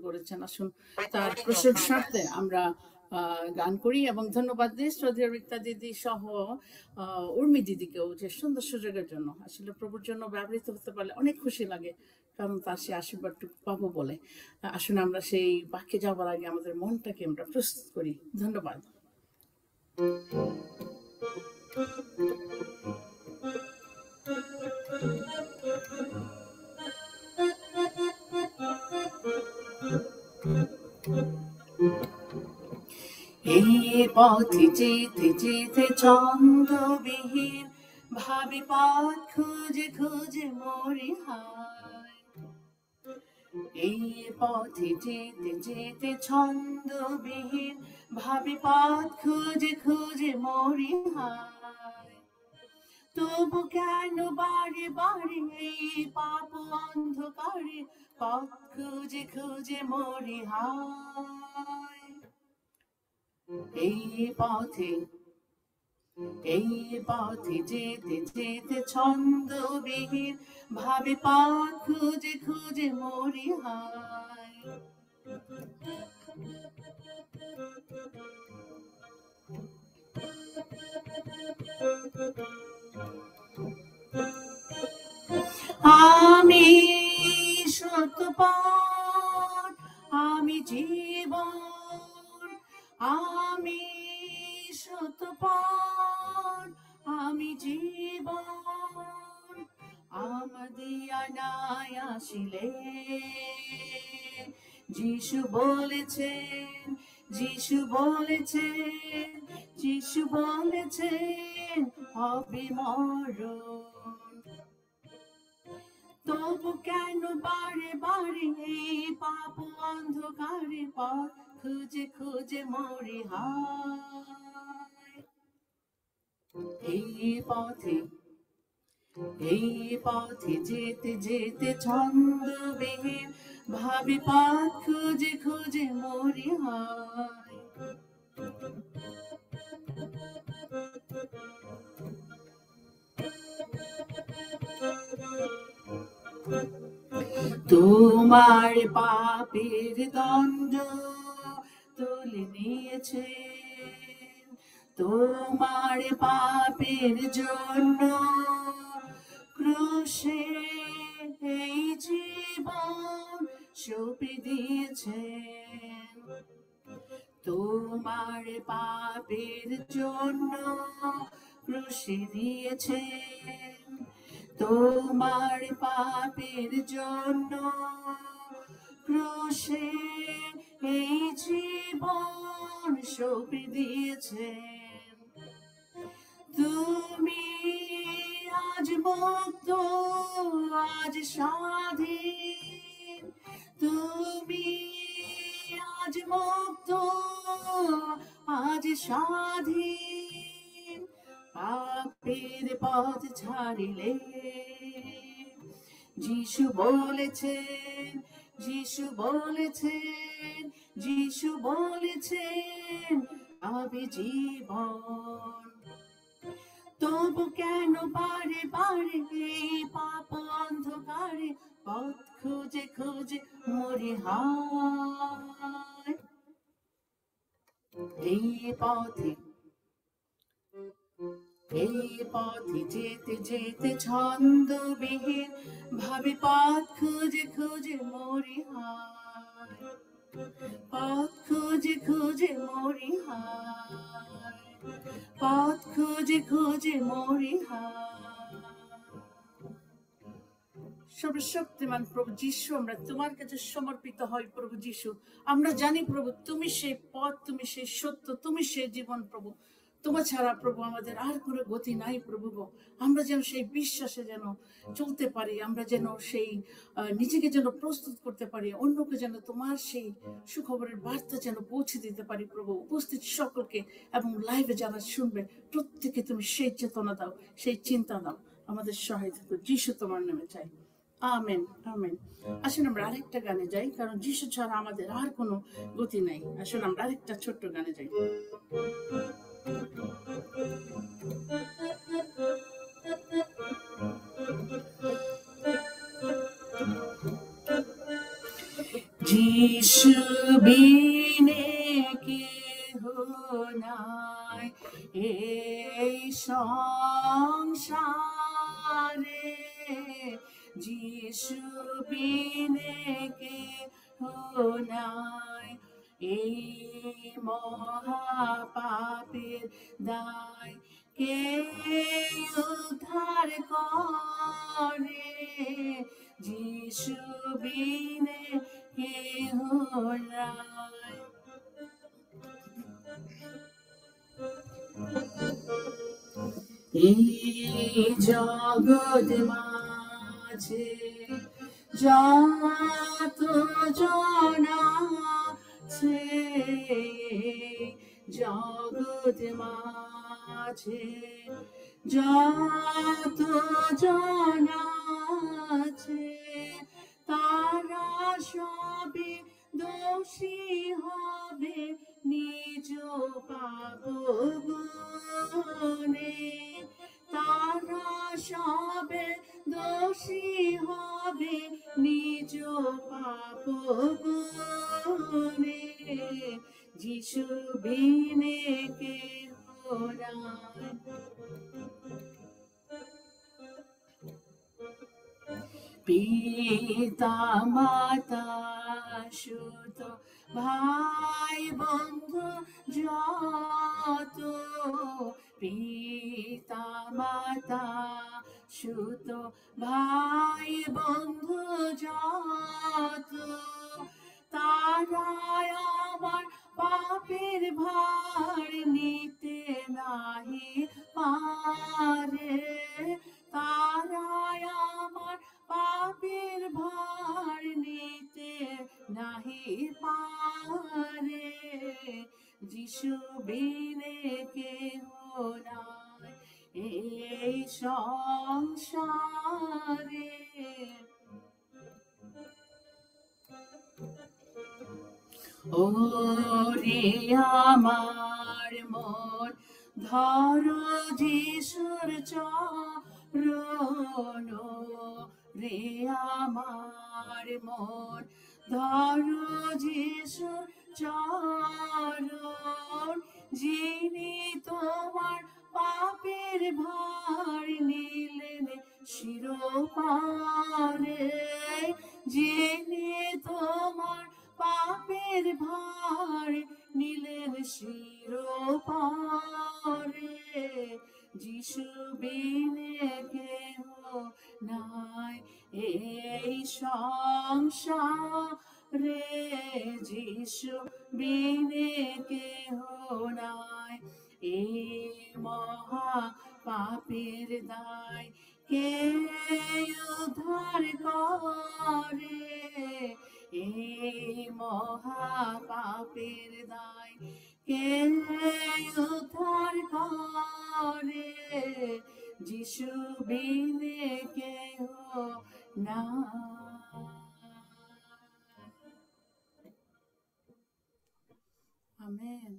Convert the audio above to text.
করেছেন। আসুন তার প্রশংসার্থে আমরা গান করি এবং ধন্যবাদ দিই শ্রদ্ধেয় রিক্তা দিদি সহ উর্মি দিদিকেও যে সুন্দর সুযোগের জন্য। আসলে প্রভুর জন্য ব্যবহৃত হতে পারলে অনেক খুশি লাগে, কারণ তার সেই আশীর্বাদটুকু পাবো বলে। আসুন আমরা সেই বাক্যে যাওয়ার আগে আমাদের মনটাকে আমরা প্রস্তুত করি। ধন্যবাদ। এই পথে যেতে যেতে ছন্দবিহীন ভাবি পথ খুঁজে খুঁজে মরি হায়। এই পথে যেতে যেতে ছন্দবিহীন ভাবি পথ খুঁজে খুঁজে মরি হায়। তবু কেন বারে বারে এই পাপ অন্ধকারে পথ খুঁজে খুঁজে মরি হায়। এই পথে যেতে যেতে ছন্দবিহীন ভাবে পথ খুঁজে খুঁজে মরি হায়। আমি সত্য পথ, আমি জীবন, আমি সত্য পথ, আমি জীবন। আমার দিয়া নাই আসিলে যিশু বলেছেন, যিশু বলেছেন, যিশু বলেছেন হবে মরণ। তবু কেন বারে বারে এই পাপ অন্ধকারে পথ খুঁজে খুঁজে মরি হায়। এই পথে যেতে যেতে ছন্দবিহীন ভাবি পথ খুঁজে খুঁজে মরি হায়। তোমার পাপের দণ্ড তুলে নিয়েছে, তোমার পাপের জন্য ক্রুশে এই জীবন সঁপে দিয়েছেন। তোমার পাপের জন্য ক্রুশে দিয়েছেন, তোমার পাপের জন্য ক্রুশে এই জীবন সঁপে দিয়েছেন। তুমি আজ মুক্ত, আজ স্বাধীন, তুমি আজ মুক্ত, আজ স্বাধীন। পাপের পথ ছাড়িলে যিশু বলেছেন, যিশু বলেছেন, যিশু বলেছেন আমি জীবন। তবু কেন বারে বারে এই পাপ অন্ধকারে পথ খুঁজে খুঁজে মরি হায়। এই পথে যেতে যেতে ছন্দবিহীন ভাবি পথ খুঁজে খুঁজে মরি হায়। পথ খুঁজে খুঁজে মরি হায়, পথ খুঁজে খুঁজে মরি হায়। সর্বশক্তিমান প্রভু যিশু, আমরা তোমার কাছে সমর্পিত হই প্রভু যিশু। আমরা জানি প্রভু তুমি সেই পথ, তুমি সেই সত্য, তুমি সেই জীবন প্রভু। তোমার ছাড়া প্রভু আমাদের আর কোনো গতি নাই প্রভু গো। আমরা যেন সেই বিশ্বাসে যেন চলতে পারি, আমরা যেন সেই নিজেকে যেন প্রস্তুত করতে পারি, অন্যকে যেন তোমার সেই সুখবরের বার্তা যেন পৌঁছে দিতে পারি প্রভু। উপস্থিত সকলকে এবং লাইভে যারা শুনবে প্রত্যেকে তুমি সেই চেতনা দাও, সেই চিন্তা দাও, আমাদের সহায়তা করো যিশু তোমার নামে চাই, আমেন আমেন। আসুন আমরা আরেকটা গানে যাই, কারণ যিশু ছাড়া আমাদের আর কোনো গতি নাই। আসুন আমরা আরেকটা ছোট্ট গানে যাই। যিশু বিনে কেহ নাই এই সংসারে, যিশু বিনে কেহ নাই এই মহাপাপের দায় কে উদ্ধার করে, যিশু বিনে কেহ নাই। এই জগৎ মাঝে যত জন আছে, জগৎ মাঝে যত জন আছে, তারা সবে দোষী হবে নিজ পাপ গুণে, তারা সবে দোষী হবে নিজ পাপ গুণে, যিশু বিনে কেহ নাই। পিতা মাতা সুত ভাই বন্ধু যত, পিতা মাতা সুত ভাই বন্ধু যত, তারা আমার পাপের ভার নিতে নাহি পারে, তারা আমার পাপের ভার নিতে নাহি পারে, যিশু বিনে কেহ নাই এই সংসারে। ওরে আমার মন ধরো যিশুর চরণ, রে আমার মন ধরো যিশুর চরণ, যিনি তোমার পাপের ভার নিলেন শিরোপারে, যিনি তোমার পাপের ভার নিলেন শিরোপারে, যিশু বিনে কেহ নাই এই সংসারে, যিশু বিনে কেহ নাই এই মহা পাপের দায় কে উদ্ধার করে, এই মহা পাপের দায় কে উদ্ধার করে, যিশু বিনে কেহ নাই। আমেন।